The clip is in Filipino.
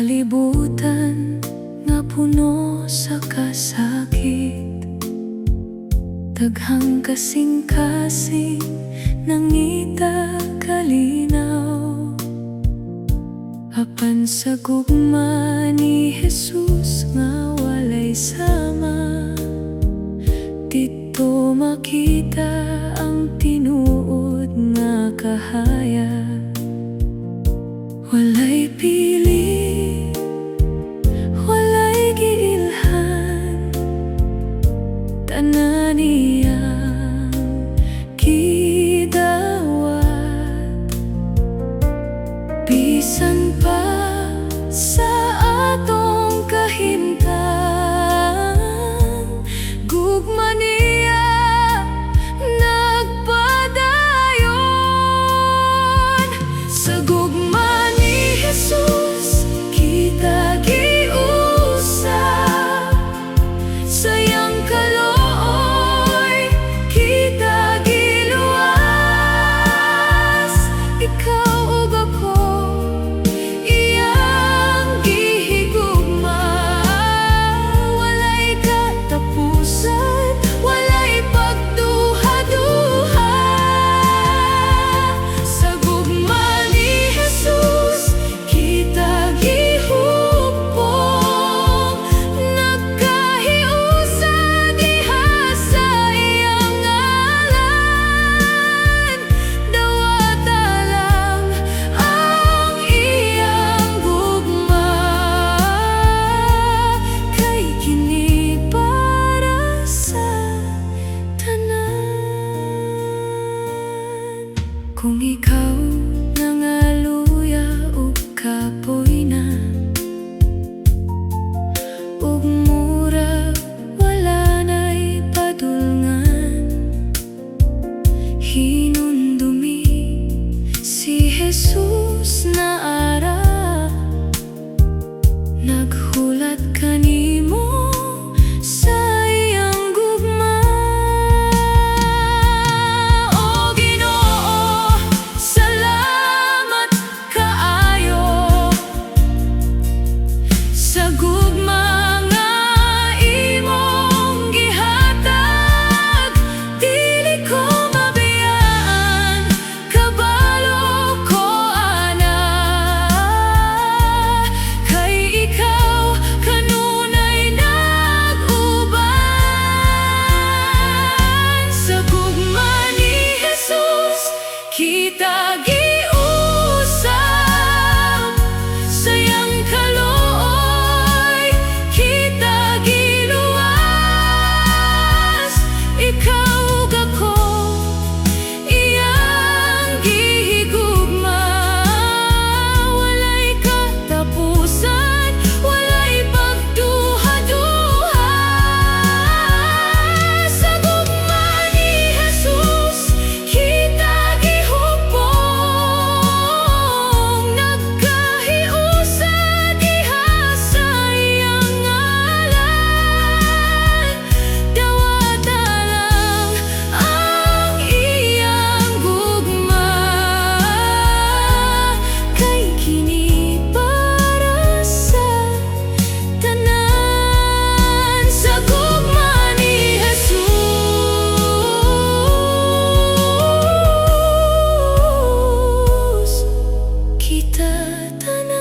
kalibutan nga puno sa kasakit, daghang kasing-kasing nangita kalinaw. Apan sa gugma ni Jesus nga walay sama, dito makita ang tinuod nga kahayag. Walay pili, walay giilhan, tanan iyang gidawat. Bisan pa sa atong kahimtang, gugma niya nagpadayon. Sa gugma ni Jesus kita giusab, sayang kalooy kita giluwas. Ikaw ug ako iyang gihigugma, walay katapusan, walay pagduha-duha. Sa gugma ni Jesus kita gihupong, nagkahiusa diha sa iyang ngalan. Dawata lang ang iyang gugma, kay kini para sa tanan. Kung ikaw nangaluya ug kapoy na, ug murag wala na'y padulngan, hinundumi si Jesus na ara. Naghulat kanimo sa iyang gugma. O Ginoo, salamat kaayo sa gugma nga imong gihatag. Dili ko mabiyaan, kabalo ko ana, kay ikaw kanunay nag-uban. Sa gugma ni Jesus kita giusab, sayang kalooy kita giluwas. Ikaw ug ako iyang gihigugma, walay katapusan, walay pagduha-duha. Sa gugma ni Jesus kita gihupong, nagkahiusa diha sa iyang ngalan. Dawata lang ang iyang gugma, kay kini para sa tanan. Sa gugma ni Jesus kita tanan.